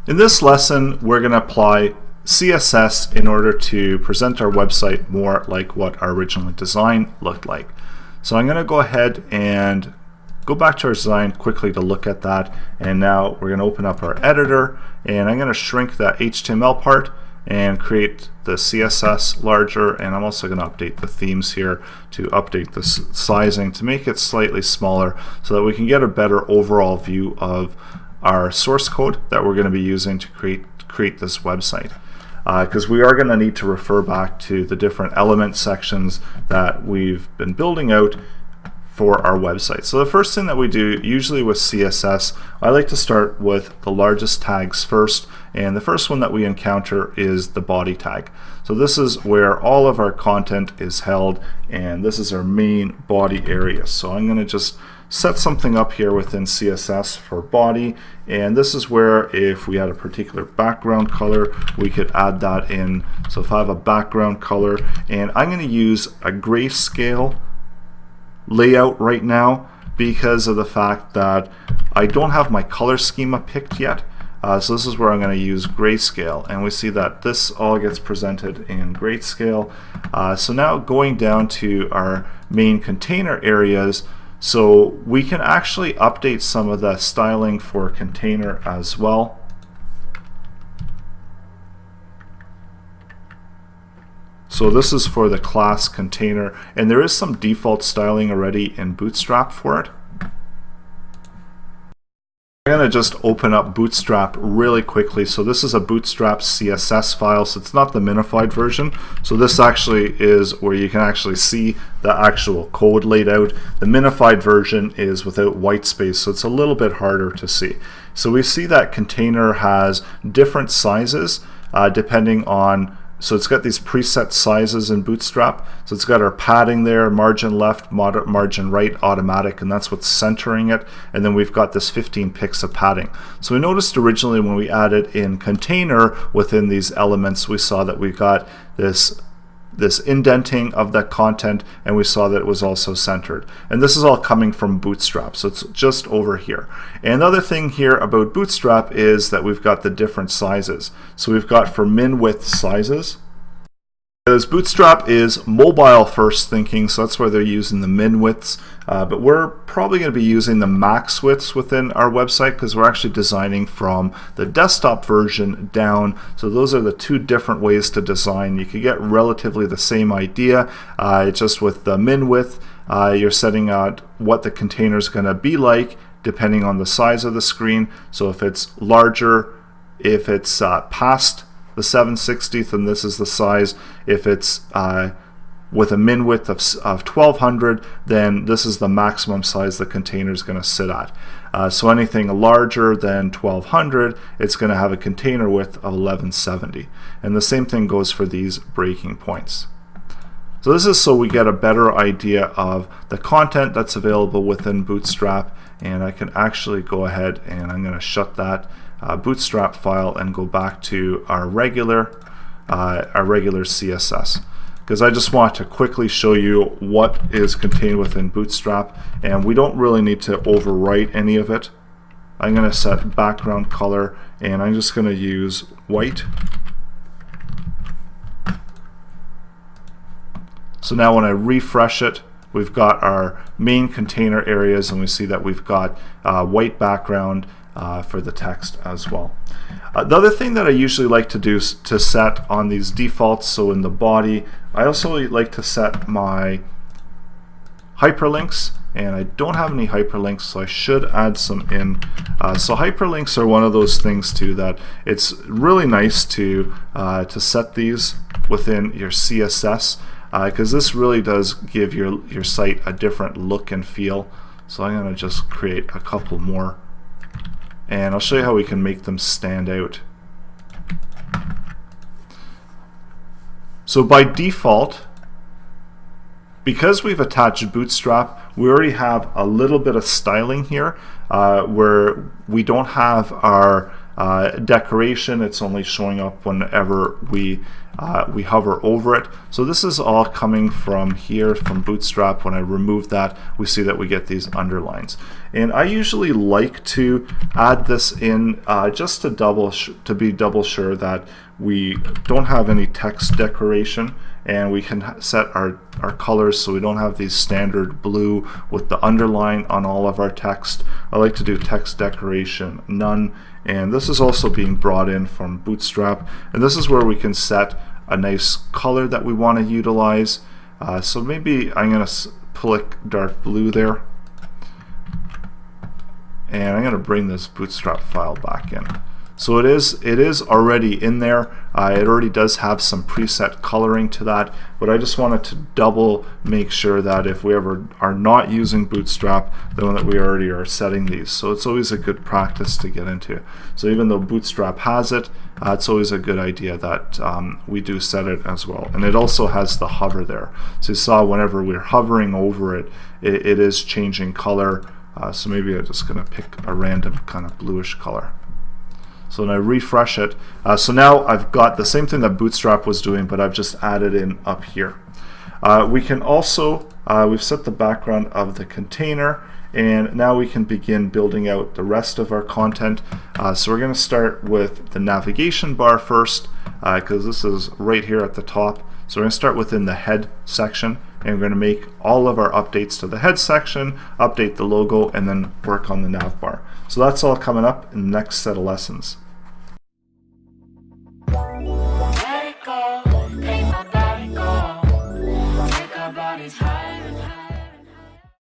In this lesson, we're going to apply CSS in order to present our website more like what our original design looked like. So I'm going to go ahead and go back to our design quickly to look at that, and now we're going to open up our editor, and I'm going to shrink that HTML part and create the CSS larger, and I'm also going to update the themes here to update the sizing to make it slightly smaller so that we can get a better overall view of our source code that we're going to be using to create this website. Because we are going to need to refer back to the different element sections that we've been building out for our website. So the first thing that we do, usually with CSS, I like to start with the largest tags first, and the first one that we encounter is the body tag. So this is where all of our content is held, and this is our main body area. So I'm going to just set something up here within CSS for body, and this is where if we had a particular background color, we could add that in. So if I have a background color, and I'm going to use a grayscale layout right now because of the fact that I don't have my color schema picked yet. So this is where I'm going to use grayscale, and we see that this all gets presented in grayscale. So now going down to our main container areas, so we can actually update some of the styling for container as well. So this is for the class container, and there is some default styling already in Bootstrap for it. I'm going to just open up Bootstrap really quickly. So this is a Bootstrap CSS file, so it's not the minified version. So this actually is where you can actually see the actual code laid out. The minified version is without white space, so it's a little bit harder to see. So we see that container has different sizes depending on, so it's got these preset sizes in Bootstrap. So it's got our padding there, margin left, margin right, automatic, and that's what's centering it. And then we've got this 15 pixels of padding. So we noticed originally when we added in container within these elements, we saw that we got this indenting of that content, and we saw that it was also centered. And this is all coming from Bootstrap, so it's just over here. And the other thing here about Bootstrap is that we've got the different sizes. So we've got for min width sizes, because Bootstrap is mobile first thinking, so that's why they're using the min widths, but we're probably going to be using the max widths within our website because we're actually designing from the desktop version down. So those are the two different ways to design. You could get relatively the same idea, just with the min width, you're setting out what the container is going to be like depending on the size of the screen. So if it's larger, if it's past the 7/60th, and this is the size. If it's with a min width of 1200, then this is the maximum size the container is going to sit at. So anything larger than 1200, it's going to have a container width of 1170. And the same thing goes for these breaking points. So this is so we get a better idea of the content that's available within Bootstrap, and I can actually go ahead and I'm going to shut that Bootstrap file and go back to our regular CSS, because I just want to quickly show you what is contained within Bootstrap, and we don't really need to overwrite any of it. I'm going to set background color, and I'm just going to use white. So now when I refresh it, we've got our main container areas, and we see that we've got white background for the text as well. The other thing that I usually like to do is to set on these defaults, so in the body, I also like to set my hyperlinks, and I don't have any hyperlinks, so I should add some in. So hyperlinks are one of those things too that it's really nice to set these within your CSS, because this really does give your site a different look and feel. So I'm going to just create a couple more, and I'll show you how we can make them stand out. So by default, because we've attached Bootstrap, we already have a little bit of styling here where we don't have our Decoration, it's only showing up whenever we hover over it. So this is all coming from here, from Bootstrap. When I remove that, we see that we get these underlines. And I usually like to add this in just to be double sure that we don't have any text decoration, and we can set our colors so we don't have these standard blue with the underline on all of our text. I like to do text decoration none, and this is also being brought in from Bootstrap, and this is where we can set a nice color that we want to utilize. So maybe I'm going to click dark blue there, and I'm going to bring this Bootstrap file back in. So it is already in there. It already does have some preset coloring to that, but I just wanted to double make sure that if we ever are not using Bootstrap, then that we already are setting these. So it's always a good practice to get into. So even though Bootstrap has it, it's always a good idea that we do set it as well. And it also has the hover there. So you saw whenever we're hovering over it, it is changing color. So maybe I'm just going to pick a random kind of bluish color. So when I refresh it, so now I've got the same thing that Bootstrap was doing, but I've just added in up here. We can also, we've set the background of the container, and now we can begin building out the rest of our content. So we're going to start with the navigation bar first, because this is right here at the top. So we're going to start within the head section, and we're going to make all of our updates to the head section, update the logo, and then work on the nav bar. So that's all coming up in the next set of lessons.